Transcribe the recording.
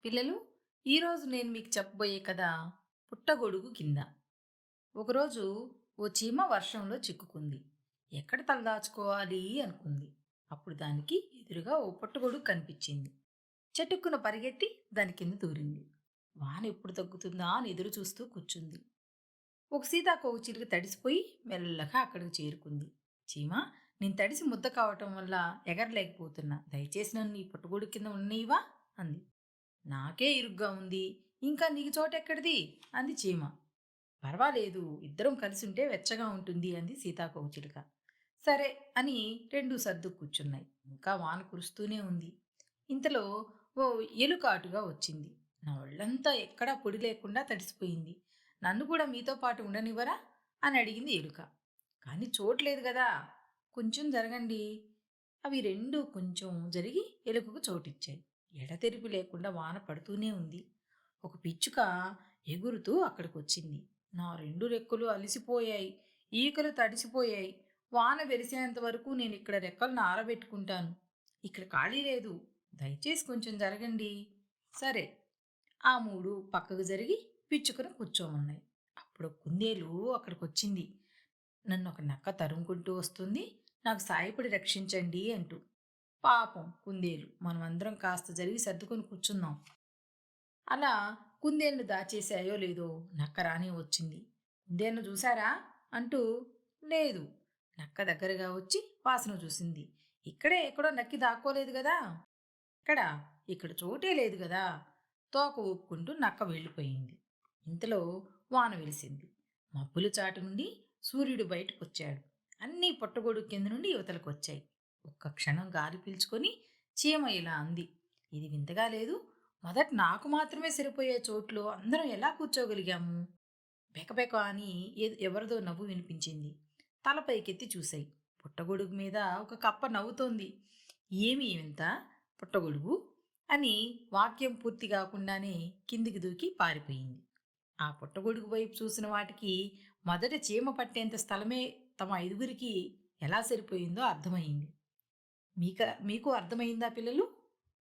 పిల్లలు, ఈరోజు నేను మీకు చెప్పబోయే కథ పుట్టగొడుగు కింద. ఒకరోజు ఓ చీమ వర్షంలో చిక్కుకుంది. ఎక్కడ తలదాచుకోవాలి అనుకుంది. అప్పుడు దానికి ఎదురుగా ఓ పుట్టగొడుగు కనిపించింది. చెట్టుక్కున పరిగెత్తి దాని కింద దూరింది. వాన ఎప్పుడు తగ్గుతుందా అని ఎదురు చూస్తూ కూర్చుంది. ఒక సీతాకోక చిలుక తడిసిపోయి మెల్లగా అక్కడికి చేరుకుంది. చీమ, నేను తడిసి ముద్ద కావటం వల్ల ఎగరలేకపోతున్నా, దయచేసి నన్ను ఈ పుట్టగొడుగు కింద ఉన్నీవా అంది. నాకే ఇరుగ్గా ఉంది, ఇంకా నీకు చోటెక్కడిది అంది చీమ. పర్వాలేదు, ఇద్దరం కలిసి ఉంటే వెచ్చగా ఉంటుంది అంది సీతాకోకచిలుక. సరే అని రెండు సర్దు కూర్చున్నాయి. ఇంకా వాన కురుస్తూనే ఉంది. ఇంతలో ఓ ఎలుక అటుగా వచ్చింది. నా ఒళ్ళంతా ఎక్కడా పొడి లేకుండా తడిసిపోయింది. నన్ను కూడా మీతో పాటు ఉండనివ్వరా అని అడిగింది ఎలుక. కానీ చోట్లేదు కదా, కొంచెం జరగండి. అవి రెండు కొంచెం జరిగి ఎలుకకు చోటిచ్చాయి. ఎడతెరిపి లేకుండా వాన పడుతూనే ఉంది. ఒక పిచ్చుక ఎగురుతూ అక్కడికొచ్చింది. నా రెండు రెక్కలు అలిసిపోయాయి, ఈకలు తడిసిపోయాయి. వాన వెలిసేంత వరకు నేను ఇక్కడ రెక్కలను ఆరబెట్టుకుంటాను. ఇక్కడ ఖాళీ లేదు, దయచేసి కొంచెం జరగండి. సరే. ఆ మూడు పక్కకు జరిగి పిచ్చుకను కూర్చోమన్నాయి. అప్పుడు కుందేలు అక్కడికొచ్చింది. నన్ను ఒక నక్క తరుముకుంటూ వస్తుంది, నాకు సాయపడి రక్షించండి అంటూ. పాపం కుందేలు, మనమందరం కాస్త జరిగి సర్దుకొని కూర్చుందాం. అలా కుందేలును దాచేశాయో లేదో నక్క రానే వచ్చింది. కుందేలును చూశారా అంటూ. లేదు. నక్క దగ్గరగా వచ్చి వాసన చూసింది. ఇక్కడే ఎక్కడో నక్కి దాక్కోలేదు కదా. ఇక్కడ ఇక్కడ చోటే లేదు కదా. తోక ఊపుకుంటూ నక్క వెళ్ళిపోయింది. ఇంతలో వాన వెలిసింది. మబ్బుల చాటు నుండి సూర్యుడు బయటకొచ్చాడు. అన్నీ పుట్టగొడుగు కింద నుండి యువతలకు వచ్చాయి. ఒక్క క్షణం గాలి పీల్చుకొని చీమ ఇలా అంది. ఇది వింతగా లేదు. మొదట నాకు మాత్రమే సరిపోయే చోట్లో అందరం ఎలా కూర్చోగలిగాము? బెకబెక అని ఎవరిదో నవ్వు వినిపించింది. తల పైకెత్తి చూశాయి. పుట్టగొడుగు మీద ఒక కప్ప నవ్వుతోంది. ఏమి వింత? పుట్టగొడుగు అని వాక్యం పూర్తి కాకుండానే కిందికి దూకి పారిపోయింది. ఆ పుట్టగొడుగు వైపు చూసిన వాటికి మొదట చీమ పట్టేంత స్థలమే తమ ఐదుగురికి ఎలా సరిపోయిందో అర్థమైంది. మీకు అర్థమైందా పిల్లలు?